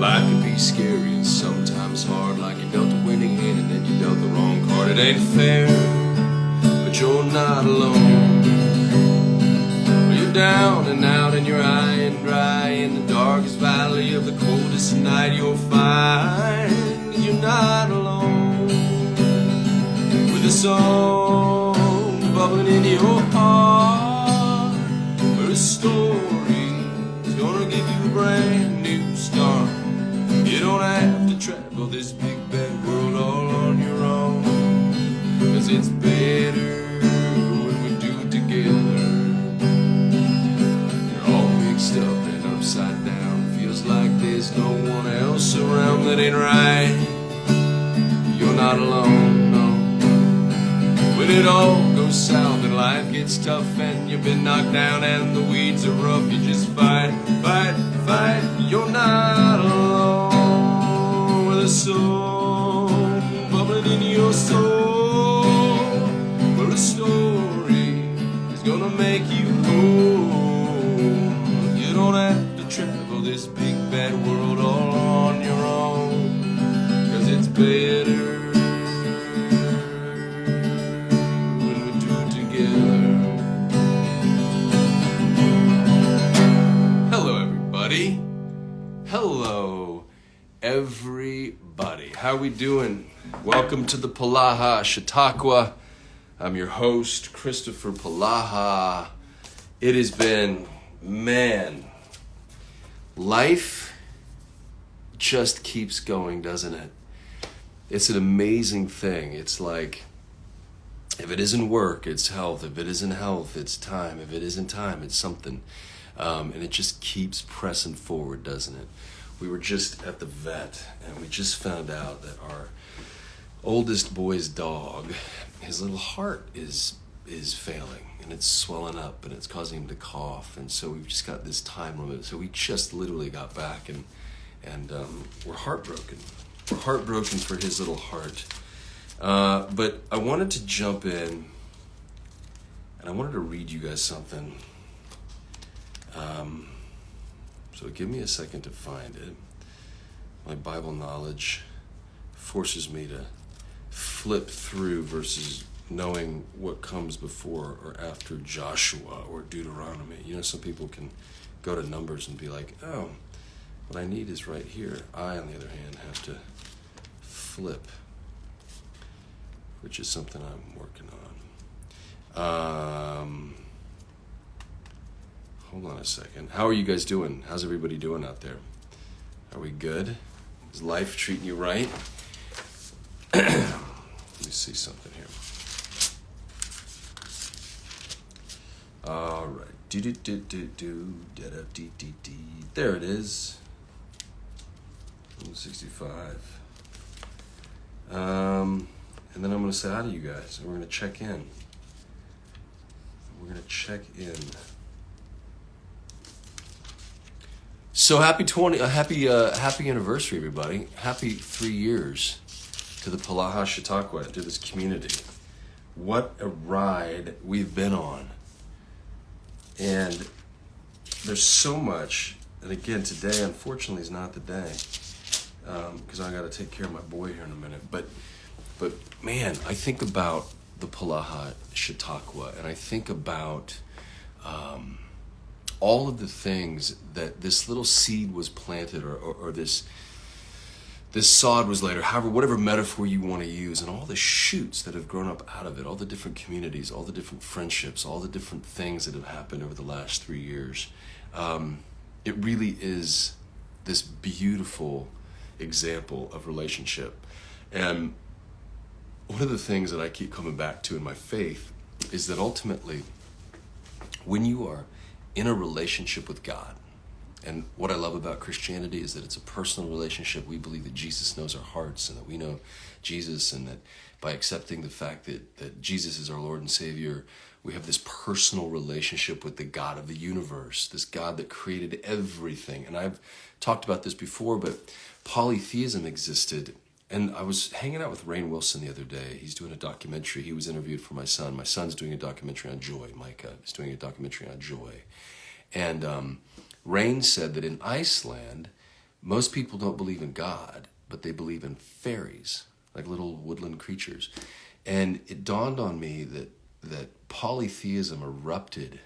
Life can be scary and sometimes hard, like you dealt a winning hand and then you dealt the wrong card. It ain't fair, but you're not alone. Well, you're down and out and you're high and dry in the darkest valley of the coldest night. You'll find you're not alone. With a song bubbling in your heart, where a story is gonna give you a brand new start. You don't have to travel this big bad world all on your own, 'cause it's better when we do it together. You're all mixed up and upside down, feels like there's no one else around. That ain't right. You're not alone, no. When it all goes south and life gets tough and you've been knocked down and the weeds are rough, you just fight, fight, fight. You're not alone. With a song bubbling in your soul, where a story is gonna make you whole. You don't have to travel this big bad world all on your own, 'cause it's better Hello, everybody. How we doing? Welcome to the Polaha Chautauqua. I'm your host, Kristoffer Polaha. It has been, man, life just keeps going, doesn't it? It's an amazing thing. It's like, if it isn't work, it's health. If it isn't health, it's time. If it isn't time, it's something. And it just keeps pressing forward, doesn't it? We were just at the vet, and we just found out that our oldest boy's dog, his little heart is failing, and it's swelling up, and it's causing him to cough. And so we've just got this time limit. So we just literally got back, and we're heartbroken. We're heartbroken for his little heart. But I wanted to jump in, and I wanted to read you guys something. So give me a second to find it. My Bible knowledge forces me to flip through verses knowing what comes before or after Joshua or Deuteronomy. You know, some people can go to Numbers and be like, oh, what I need is right here. I, on the other hand, have to flip, which is something I'm working on. Hold on a second. How are you guys doing? How's everybody doing out there? Are we good? Is life treating you right? Let me see something here. All right. There it is. 165. And then I'm going to say hi to you guys, and we're going to check in. So happy anniversary, everybody. Happy 3 years to the Polaha Chautauqua, to this community. What a ride we've been on. And there's so much, and again, today, unfortunately, is not the day, because I got to take care of my boy here in a minute. But man, I think about the Polaha Chautauqua, and I think about all of the things that this little seed was planted, or this sod was laid, or however, whatever metaphor you want to use, and all the shoots that have grown up out of it, all the different communities, all the different friendships, all the different things that have happened over the last 3 years. It really is this beautiful example of relationship. And one of the things that I keep coming back to in my faith is that ultimately, when you are in a relationship with God, and what I love about Christianity is that it's a personal relationship. We believe that Jesus knows our hearts, and that we know Jesus, and that by accepting the fact that Jesus is our Lord and Savior, we have this personal relationship with the God of the universe, this God that created everything. And I've talked about this before, but polytheism existed. And I was hanging out with Rainn Wilson the other day. He's doing a documentary. He was interviewed for my son. My son's doing a documentary on joy. Micah is doing a documentary on joy. And Rainn said that in Iceland, Most people don't believe in God, but they believe in fairies, like little woodland creatures. And it dawned on me that polytheism erupted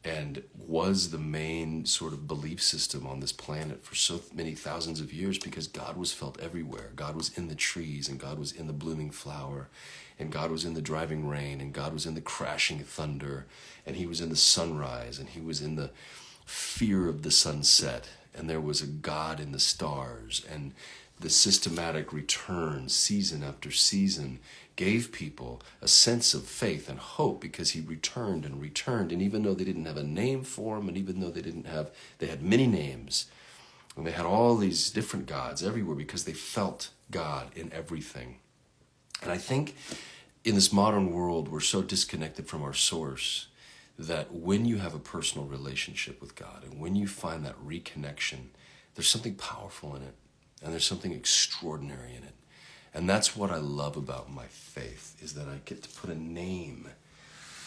and was the main sort of belief system on this planet for so many thousands of years, because God was felt everywhere. God was in the trees, and God was in the blooming flower, and God was in the driving rain, and God was in the crashing thunder, and he was in the sunrise, and he was in the fear of the sunset, and there was a God in the stars. And the systematic return, season after season, gave people a sense of faith and hope, because he returned and returned. And even though they didn't have a name for him, and even though they had many names, and they had all these different gods everywhere, because they felt God in everything. And I think in this modern world, we're so disconnected from our source that when you have a personal relationship with God, and when you find that reconnection, there's something powerful in it, and there's something extraordinary in it. And that's what I love about my faith, is that I get to put a name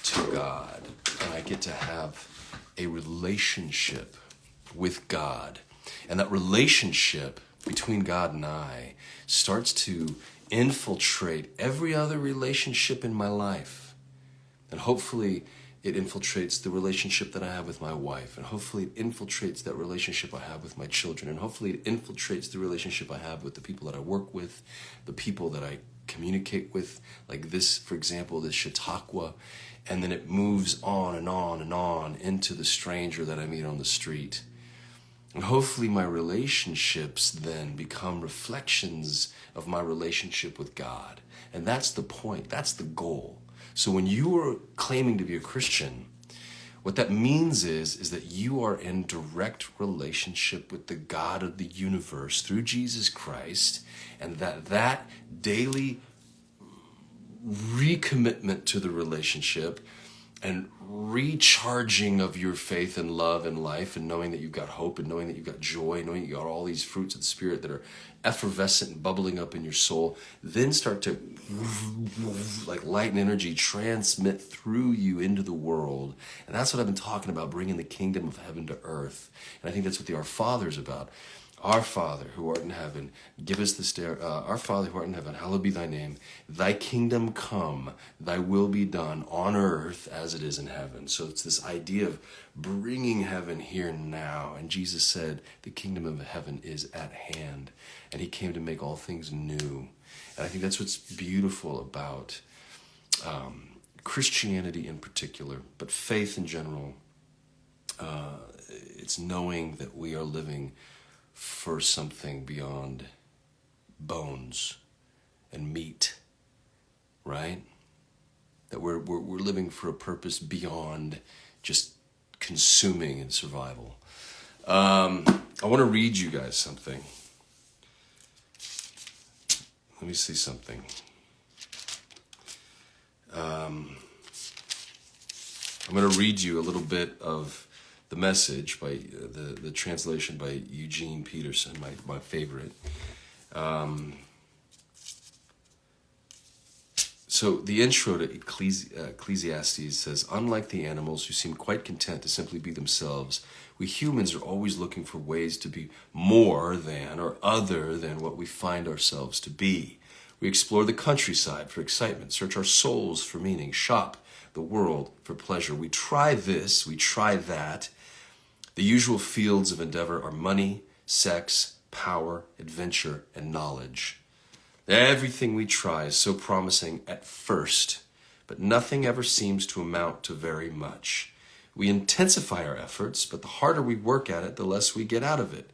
to God, and I get to have a relationship with God. And that relationship between God and I starts to infiltrate every other relationship in my life. And hopefully it infiltrates the relationship that I have with my wife, and hopefully it infiltrates that relationship I have with my children, and hopefully it infiltrates the relationship I have with the people that I work with, the people that I communicate with, like this, for example, this Chautauqua, and then it moves on and on and on into the stranger that I meet on the street. And hopefully my relationships then become reflections of my relationship with God. And that's the point, that's the goal. So when you are claiming to be a Christian, what that means is that you are in direct relationship with the God of the universe through Jesus Christ, and that daily recommitment to the relationship and recharging of your faith and love and life, and knowing that you've got hope, and knowing that you've got joy, knowing you got all these fruits of the Spirit that are effervescent and bubbling up in your soul, then start to, like light and energy, transmit through you into the world. And that's what I've been talking about, bringing the kingdom of heaven to earth. And I think that's what the Our Father is about. Our Father who art in heaven, give us this day. Our Father who art in heaven, hallowed be thy name. Thy kingdom come, thy will be done on earth as it is in heaven. So it's this idea of bringing heaven here now. And Jesus said, the kingdom of heaven is at hand. And he came to make all things new. And I think that's what's beautiful about Christianity in particular, but faith in general. It's knowing that we are living for something beyond bones and meat, right? That we're living for a purpose beyond just consuming and survival. I want to read you guys something. Let me see something. I'm going to read you a little bit of the message by the translation by Eugene Peterson, my favorite. So the intro to Ecclesiastes says, unlike the animals who seem quite content to simply be themselves, we humans are always looking for ways to be more than or other than what we find ourselves to be. We explore the countryside for excitement, search our souls for meaning, shop the world for pleasure. We try this, we try that. The usual fields of endeavor are money, sex, power, adventure, and knowledge. Everything we try is so promising at first, but nothing ever seems to amount to very much. We intensify our efforts, but the harder we work at it, the less we get out of it.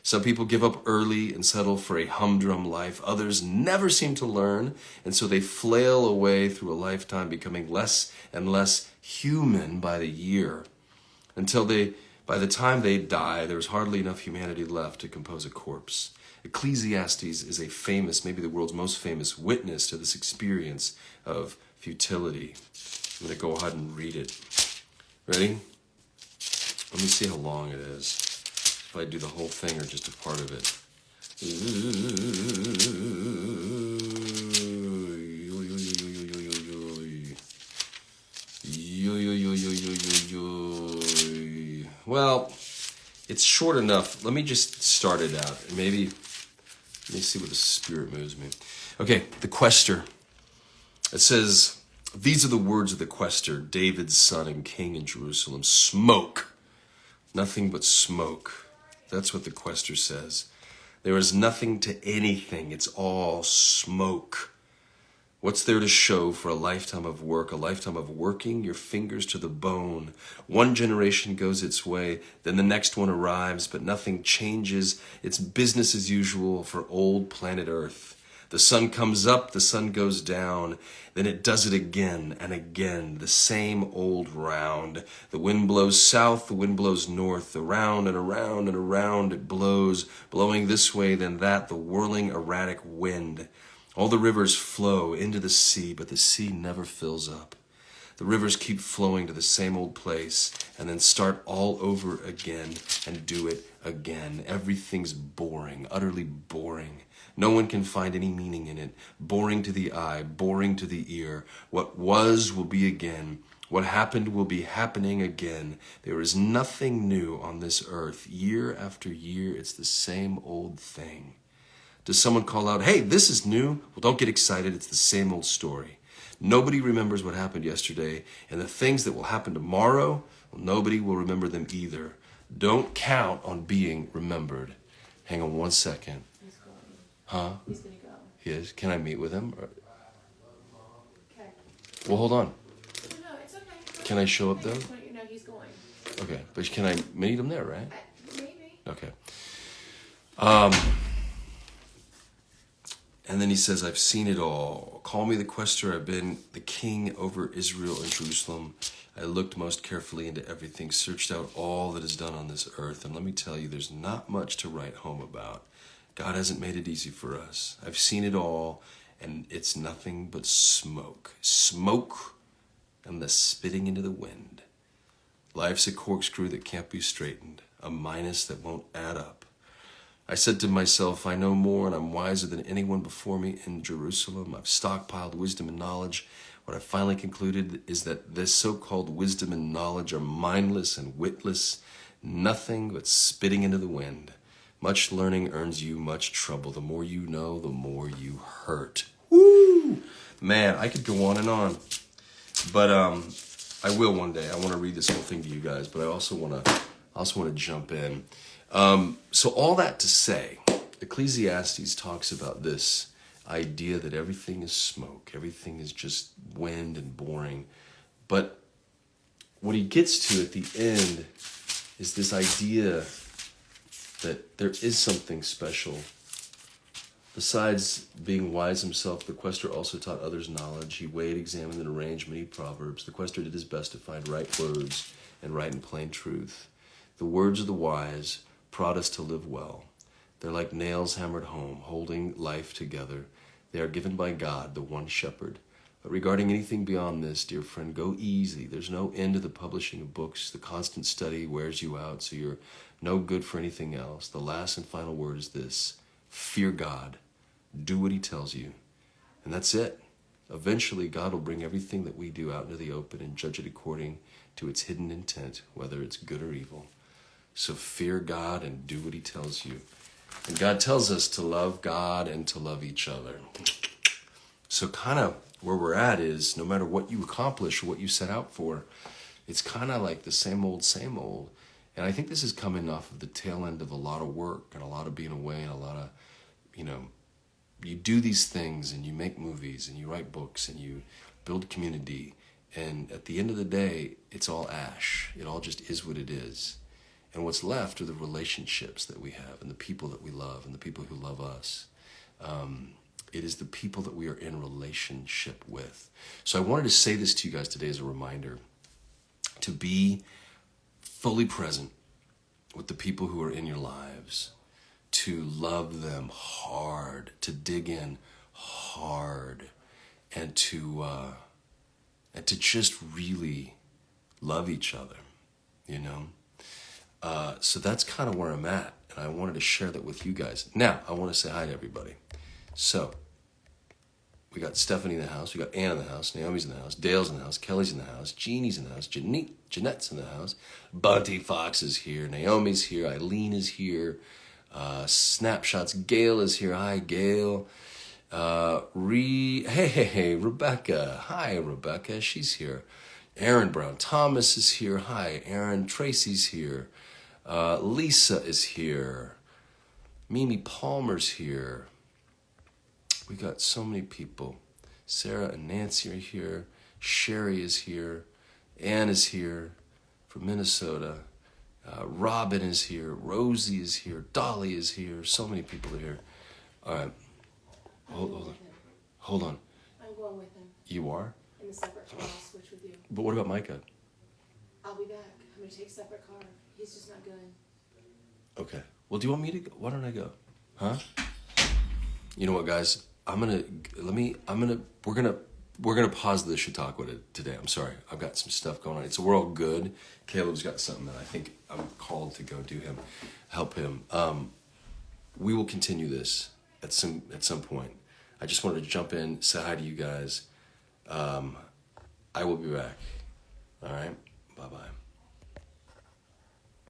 Some people give up early and settle for a humdrum life. Others never seem to learn, and so they flail away through a lifetime, becoming less and less human by the year, until by the time they die, there's hardly enough humanity left to compose a corpse. Ecclesiastes is a famous, maybe the world's most famous witness to this experience of futility. I'm going to go ahead and read it. Ready? Let me see how long it is. If I do the whole thing or just a part of it. Well, it's it's short enough. Let me just start it out. And maybe, let me see where the Spirit moves me. Okay, the quester. It says, these are the words of the quester, David's son and king in Jerusalem. Smoke. Nothing but smoke. That's what the quester says. There is nothing to anything. It's all smoke. What's there to show for a lifetime of work, a lifetime of working your fingers to the bone? One generation goes its way, then the next one arrives, but nothing changes. It's business as usual for old planet Earth. The sun comes up, the sun goes down, then it does it again and again, the same old round. The wind blows south, the wind blows north, around and around and around it blows, blowing this way, then that, the whirling erratic wind. All the rivers flow into the sea, but the sea never fills up. The rivers keep flowing to the same old place and then start all over again and do it again. Everything's boring, utterly boring. No one can find any meaning in it. Boring to the eye, boring to the ear. What was will be again. What happened will be happening again. There is nothing new on this earth. Year after year, it's the same old thing. Does someone call out, hey, this is new? Well, don't get excited. It's the same old story. Nobody remembers what happened yesterday, and the things that will happen tomorrow, well, nobody will remember them either. Don't count on being remembered. Hang on one second. He's going. Huh? He's going to go. He is? Can I meet with him? Okay. Well, hold on. No, it's okay. Can I show up though? No, he's going. Okay, but can I meet him there, right? Maybe. Okay. And then he says, I've seen it all. Call me the quester. I've been the king over Israel and Jerusalem. I looked most carefully into everything, searched out all that is done on this earth. And let me tell you, there's not much to write home about. God hasn't made it easy for us. I've seen it all, and it's nothing but smoke. Smoke and the spitting into the wind. Life's a corkscrew that can't be straightened, a minus that won't add up. I said to myself, I know more and I'm wiser than anyone before me in Jerusalem. I've stockpiled wisdom and knowledge. What I finally concluded is that this so-called wisdom and knowledge are mindless and witless, nothing but spitting into the wind. Much learning earns you much trouble. The more you know, the more you hurt. Woo! Man, I could go on and on. But I will one day. I want to read this whole thing to you guys, but I also want to jump in. So all that to say, Ecclesiastes talks about this idea that everything is smoke, everything is just wind and boring. But what he gets to at the end is this idea that there is something special. Besides being wise himself, the quester also taught others knowledge. He weighed, examined, and arranged many proverbs. The quester did his best to find right words and write in plain truth. The words of the wise prod us to live well. They're like nails hammered home, holding life together. They are given by God, the one shepherd. But regarding anything beyond this, dear friend, go easy. There's no end to the publishing of books. The constant study wears you out, so you're no good for anything else. The last and final word is this: fear God. Do what he tells you. And that's it. Eventually, God will bring everything that we do out into the open and judge it according to its hidden intent, whether it's good or evil. So fear God and do what he tells you. And God tells us to love God and to love each other. So kind of where we're at is, no matter what you accomplish or what you set out for, it's kind of like the same old, same old. And I think this is coming off of the tail end of a lot of work and a lot of being away and a lot of, you do these things and you make movies and you write books and you build community. And at the end of the day, it's all ash. It all just is what it is. And what's left are the relationships that we have and the people that we love and the people who love us. It is the people that we are in relationship with. So I wanted to say this to you guys today as a reminder to be fully present with the people who are in your lives, to love them hard, to dig in hard, and to just really love each other, So that's kind of where I'm at, and I wanted to share that with you guys. Now, I want to say hi to everybody. So, We got Stephanie in the house. We got Ann in the house. Naomi's in the house. Dale's in the house. Kelly's in the house. Jeannie's in the house. Jeanette's in the house. Bunty Fox is here. Naomi's here. Eileen is here. Snapshots. Gail is here. Hi, Gail. Hey, Rebecca. Hi, Rebecca. She's here. Aaron Brown Thomas is here. Hi, Aaron. Tracy's here. Lisa is here. Mimi Palmer's here. We got so many people. Sarah and Nancy are here. Sherry is here. Ann is here from Minnesota. Robin is here. Rosie is here. Dolly is here. So many people are here. All right. Hold on. I'm going with him. You are? In the separate car, I'll switch with you. But what about Micah? I'll be back. I'm gonna take a separate car. He's just not good. Okay. Well, do you want me to go? Why don't I go? Huh? You know what, guys? We're gonna pause the Chautauqua today. I'm sorry. I've got some stuff going on. We're all good. Caleb's got something that I think I'm called to go help him. We will continue this at some point. I just wanted to jump in, say hi to you guys. I will be back. All right? Bye-bye.